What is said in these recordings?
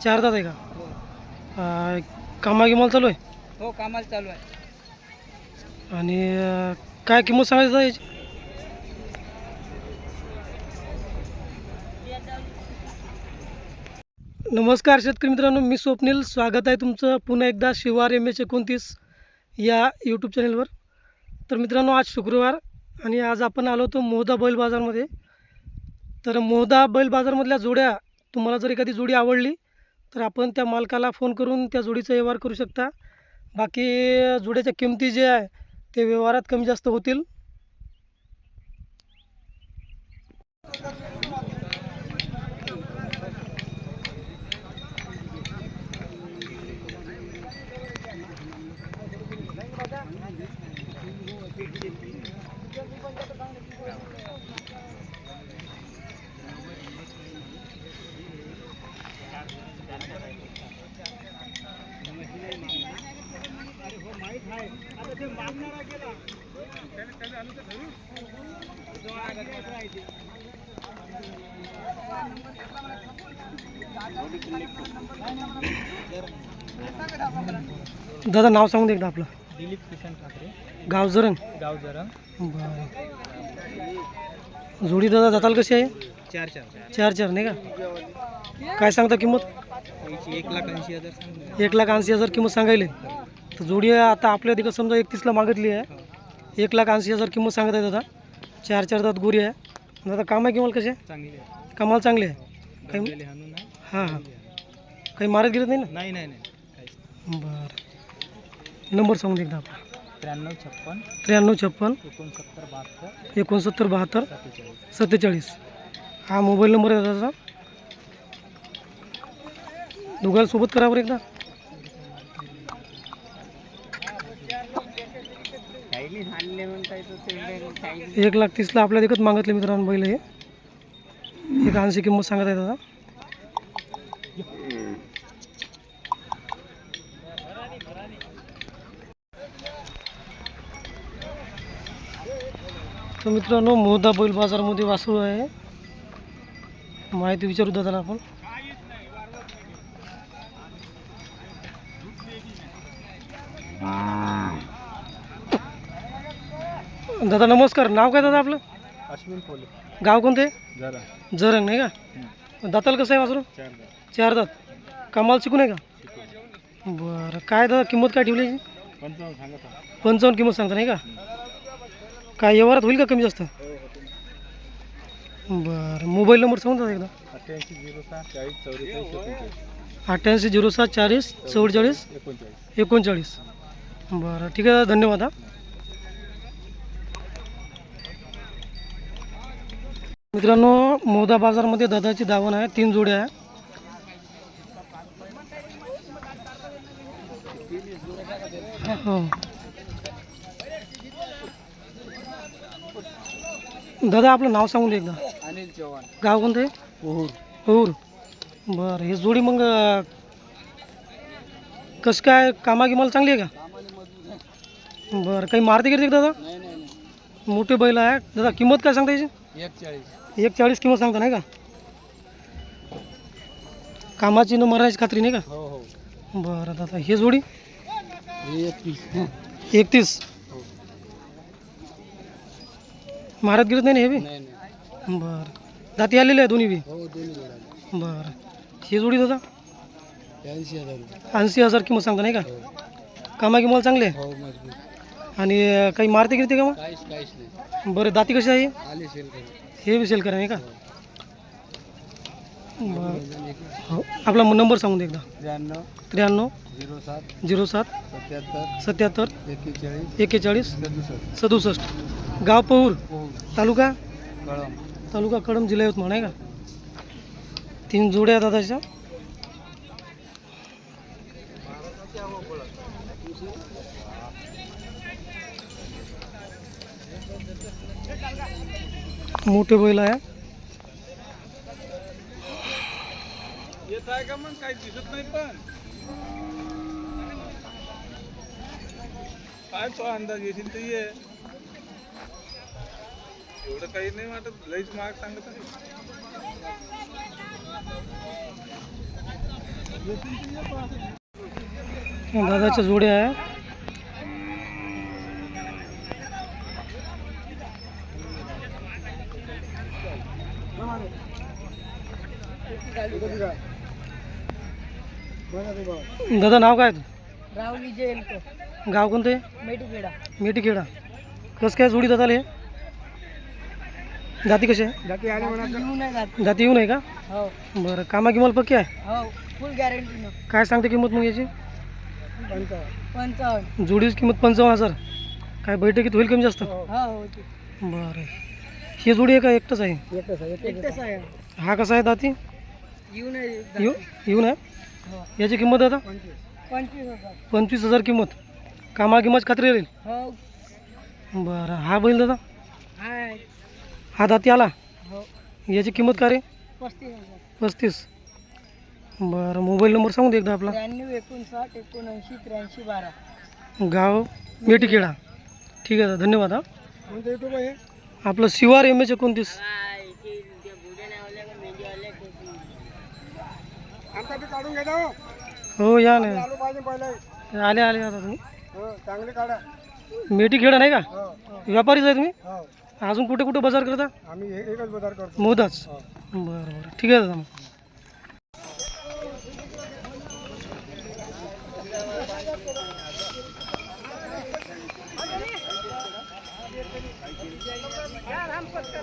चार दात आहे का? हो कामागिमाल चालू आहे. हो कामाला चालू आहे. आणि काय किंमत सांगायचं याची? नमस्कार शेतकरी मित्रांनो, मी स्वप्नील. स्वागत आहे तुमचं पुन्हा एकदा शिवार MS29 या यूट्यूब चॅनलवर. तर मित्रांनो, आज शुक्रवार आणि आज आपण आलो होतो मोहदा बैल बाजारमध्ये. तर मोहदा बैल बाजारमधल्या जोड्या, तुम्हाला जर एखादी जोडी आवडली तर आपण त्या मालकाला फोन करून त्या जोडीचा व्यवहार करू शकता. बाकी जोड्याच्या किमती जे आहे ते व्यवहारात कमी जास्त होतील. दादा नाव सांगून दे एकदा आपलं. दिलीप किसन ठाकरे, गाव जरण. गाव जरंग. बरं, जोडी दादा जाताल कशी आहे? चार चार नाही का? काय सांगता किंमत? 1,80,000 सांगितलं. 1,80,000 किंमत सांगायले. तर जोडी आता आपल्या तिकडं समजा 31ला मागितली आहे. 1,80,000 किंमत सांगत आहे दादा. चार दात गोरी आहे दादा. काम आहे किंमत कशी आहे? चांगली आहे. कामाला चांगले आहे. काही बैल हाणून आहे. हां काही मारत गिरत नाही ना? नाही काहीच. बरं, नंबर सांगून दे एकदा आपला. 9356 9356 6972 6972 47. 47. हा मोबाईल नंबर आहे दादा. दोघांना सोबत करा बरं एकदा. काही हाणले म्हणताय तो 1,30,000 आपल्या देखत मागितले मित्रांनो बैल हे. 1,80,000 किंमत सांगत आहे दादा. तर मित्रांनो, मोहदा बैल बाजारमध्ये वासरू आहे. माहिती विचारू दादाला आपण. दादा नमस्कार. नाव काय दादा आपलं? अश्विन पोले. गाव कोणते? जरा जरंग नाही का? दाताल कसं आहे वासरू? चार दात. कामाला शिकून आहे का? बरं, काय दादा किंमत काय ठेवली? 55 किंमत सांगता नाही का? काय व्यवहारात होईल का कमी जास्त? बरं, मोबाईल नंबर सांगून दादा एकदा. 8807 40 44 39. बरं ठीक आहे, धन्यवाद. हा मित्रांनो, मोहदा बाजारमध्ये दादाची दावण आहे. 3 जोड्या आहे. हो दादा, आपलं नाव सांगून दे एकदा. अनिल चव्हाण, गाव कोणतं आहे? ओहूर. बरं, ही जोडी मग कसं काय कामागिमाला चांगली आहे का? बरं, काही मारते गिरते दादा? मोठे बैल आहे दादा. किंमत काय सांगता याची? 1,40 किंमत सांगता नाही का? कामाची न मरायची खात्री नाही का? हो. बरं दादा, ही जोडी 31. मारत गिरत नाही ना हे बी? बरं, दाती आलेले आहे दोन्ही बी? बरं, ही जोडी दादा 80,000 किंमत सांगता नाही का? कामागिमाला चांगले आहे. आणि काही मारते गिरते का मग? बरं, दाती कशी आहे? हे बी सेल करा नाही का? बरं, हो आपला नंबर सांगून दे एकदा. 93 07 77 41 67. गाव पहूर, तालुका कळंब, जिल्हा यवतमाळ नाही का? 3 जोड्या दादाच्या. मोठे बैल आहे. येत आहे का मग? काही दिसत नाही पण काय तो अंदाज येशील तर ये. एवढं काही नाही वाटत, लईच महाग सांगत आहे. दादाच्या जोड्या आहे. दादा नाव काय राहुली जैन को गाव कोणतं आहे? मेटीखेडा. मेटीखेडा. कसं काय जोडी दादाला हे जाती कशी आहे? जाती आले म्हणा नाही जात. जाती येऊ नये का? हो बरं कामा किमाल पक्की आहे. हो फुल गॅरंटी न. काय सांगते किंमत मग याची? 55. जोडीची किंमत 55,000. काय बैठकीत होईल कमी जास्त? हो होती. बरं ही जोडी आहे का एकटंच आहे? एकटंच आहे. हा कसा आहे दाती? येऊ नाही. येऊ नये. हो याची किंमत आता 25,000. 25,000 किंमत. कामा किंमत खात्री राहील. हो बरं हा बैल दादा हाय. हा दाती आला. हो याची किंमत का रे? 35,000. 35. बरं मोबाईल नंबर सांगू दे एकदा आपला. 93 59 79 83 12. गाव मेटीखेडा. ठीक आहे दादा धन्यवाद. हा कोणतं युट्यूब आहे? आपलं शिवार MH29. आमचा बी काढून घ्या हो. हो या ना आलो पाहिजे पहिले. आले आता तुम्ही. हो चांगले काढा. मेटीखेडा नाही का? हो व्यापारीच आहे तुम्ही? हो अजून कुठे कुठे बाजार करता? आम्ही एकच बाजार करतो. मोदाच. हो. बरं बरं ठीक आहे दादा मग.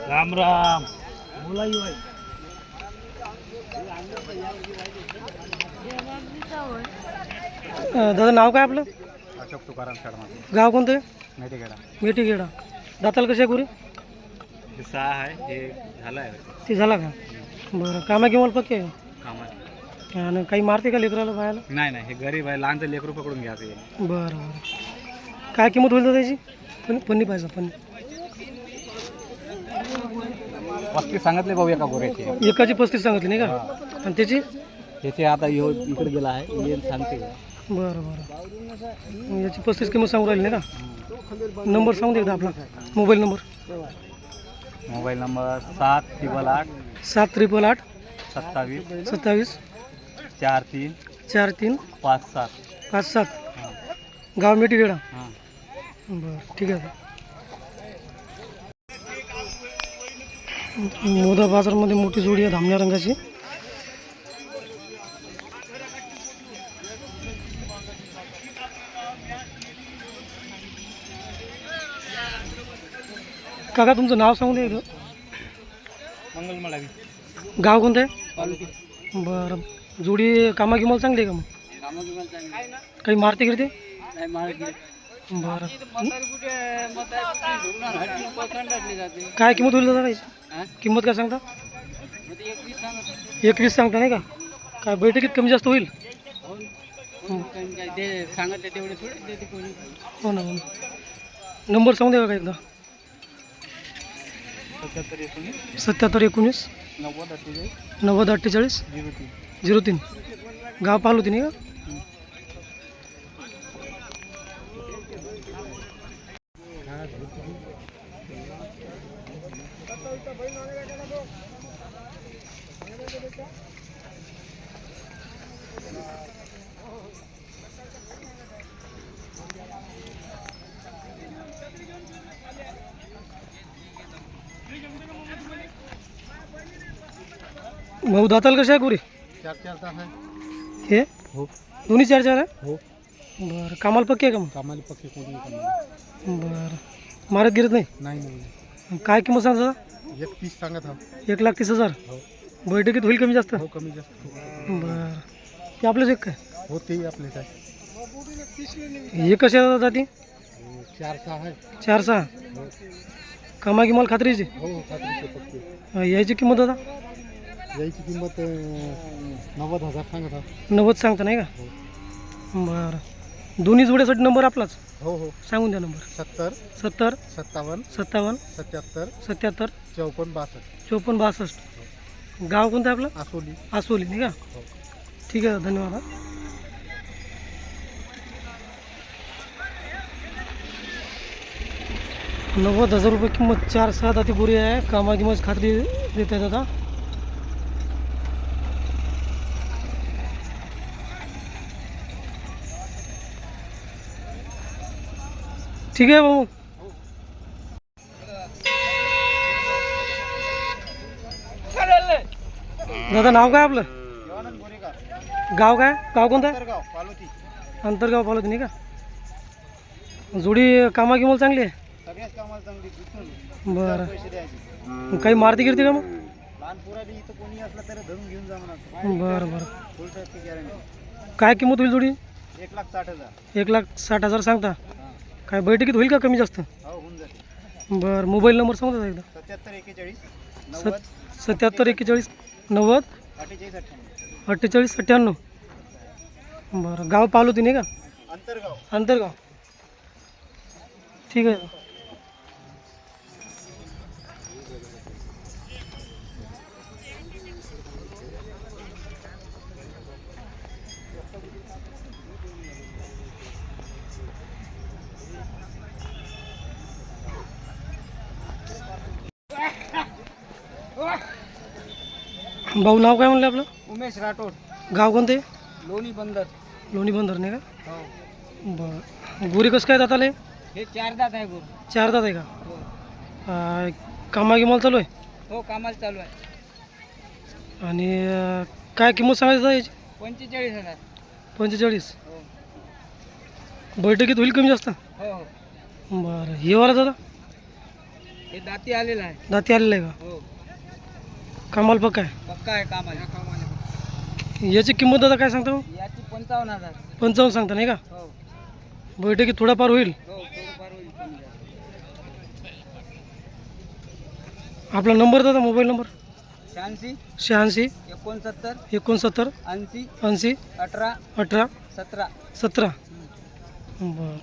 राम राम. बोला भाई. दादा नाव काय आपलं? अशोक तुकाराम शर्मा. गाव कोणतं आहे? मेटीखेडा. मेटीखेडा. दाताल कशा गुरी? हे 6 आहे. हे झालं आहे ते झाला का? बरं कामा किंमत पक्की आहे. कामात. आणि काही मारते का लेकराला बायाला? नाही नाही, हे गरीब आहे. लहानचं लेकरू पकडून घ्यायचं हे. बरं बरं काय किंमत होईल दादा त्याची? पन्नी पाहिजे पन्नी. 35 सांगितले भाऊ एका गोऱ्याचे. एकाची 35 सांगितली नाही का? आणि त्याची? त्याचे आता इकडे गेला आहे. येईल सांगते का? बरं बरं याची 35 किंमत सांगू राहिली नाही का? नंबर सांगू दे एकदा आपला मोबाईल नंबर. Mobile number 788 788 27 27 43 43 57. 57. गाव मेटीखेडा. हां. बरं ठीक आहे. मोदा बाजारमध्ये मोठी जोडी आहे धामण्या रंगाची. काका तुमचं नाव सांगू दे. मंगल मळावी. गाव कोणतं आहे? बरं जोडी कामा किंमत चांगली आहे का मग? काही मारते गिरते? बरं काय किंमत होईल दादा याची? किंमत काय सांगता? 21 सांगता नाही का? काय बैठकीत कमी जास्त होईल? सांगितले तेवढे थोडे. हो ना हो ना. नंबर सांगू दे का एकदा? 77 19 90 48 03. गाव पाल होती नाही का? भाऊ दाताल कशा आहे गोरी? 4 तास आहे. हे हो दोन्ही 4 आहे? हो बरं कामाला पक्की आहे का मग? कामाला पक्के कोणी बरं मारत गिरत नाही? नाही. काय किंमत सांगता? 31 सांगत हा. 1,30,000. हो बैठकीत होईल कमी जास्त? हो कमी जास्त. बरं ते आपलंच एक काय? हो ते आपलेच आहे. हे कशा जाती? 4-6 आहे. 4-6. हो कामा किंमत खात्रीची? हो खात्रीचे पक्के. याची किंमत दादा? याची किंमत 90,000 सांगत हा. 90 सांगता नाही का? हो बरं दोन्ही जोड्यासाठी नंबर आपलाच हो हो सांगून द्या नंबर. 70 70 57 57 77 77 54 62. 54 62. गाव कोणतं आहे आपलं? आसोली. आसोली नाही का? हो ठीक आहे धन्यवाद. हा. 90,000 रुपये किंमत. 4-6 दाती गोरी आहे. कामा किंमत खात्री देत आहेत आता. ठीक आहे भाऊ. दादा नाव काय आपलं? गाव काय? गाव कोणतं आहे? अंतरगाव पालोती नाही का? जोडी कामा गिमोल चांगली आहे. बरं काही मारती गिरती का मग? बरं बरं. काय किंमत होईल जोडी? 1,60,000 सांगता. काय बैठकीत होईल का कमी जास्त? बरं मोबाईल नंबर सांगता एकदा. 77 41 90 48 98. बरं गाव पालोती नाही का? अंतरगाव. ठीक आहे. भाऊ नाव काय म्हणलं आपलं? उमेश राठोड, गाव कोणते? लोणी बंदर. लोणी बंदर नाही का? हो. बरं गोरी कसं काय दाताले? हे 4 दात आहे गुरु. 4 दात आहे का? हो. कामा गिमाल चालू आहे. हो कामाला चालू आहे. आणि काय किंमत सांगायचं याची? 45,000. 45. हो बैठकीत होईल कमी जास्त? हो हो. बरं हे वाला दादा हे दाती आलेला आहे. दाती आलेलं आहे का? हो कामाल पक्का आहे. पक्का आहे कामाला. याची किंमत दादा काय सांगता? याची 55,000. 55 सांगता नाही का? हो बैठकीत थोडाफार होईल. हो थोडंफार होईल कमी जास्त. आपला नंबर दादा मोबाईल नंबर? 86 86 69 69 80 80 18 18 17. 17. बरं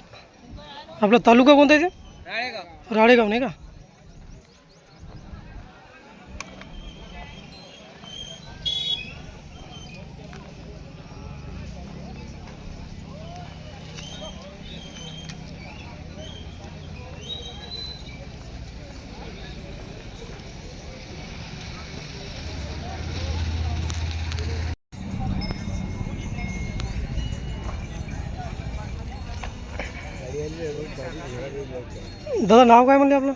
आपला तालुका कोणता आहे? राळेगाव. राळेगाव नाही का? दादा नाव काय म्हणले आपलं?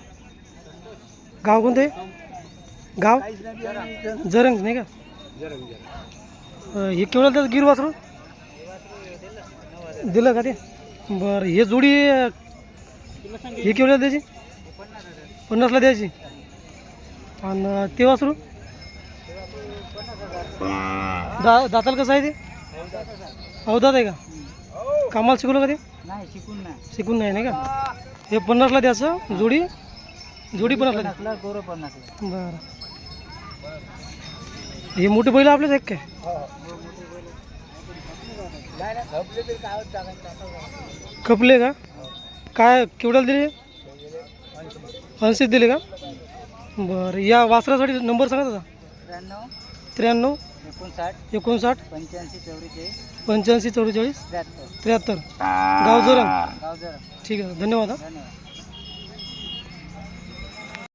गाव कोणते? गाव जरंग नाही का? हे केवढं त्याचं गिर वासरू दिलं का ते? बरं हे जोडी हे केवढ्याला द्यायची? 50ला द्यायची. आणि ते वासरू दाताल कसं आहे ते? अवधात आहे का? कामाला शिकवलं का ते? नाही शिकून नाही. शिकून नाही का? हे 50ला द्यायचं जोडी. जोडी 50ला द्या. 50ला गोरं 50ला. बरं हे मोठे बैल आपलेच एक काय? खपले का? काय केवढ्याला दिले? 80 दिले का? बरं या वासरासाठी नंबर सांगा दादा. 93 93 59 59 85 44 85 44 73. 73. गाव जोरंग. गाव जरा. ठीक आहे धन्यवाद. धन्यवाद.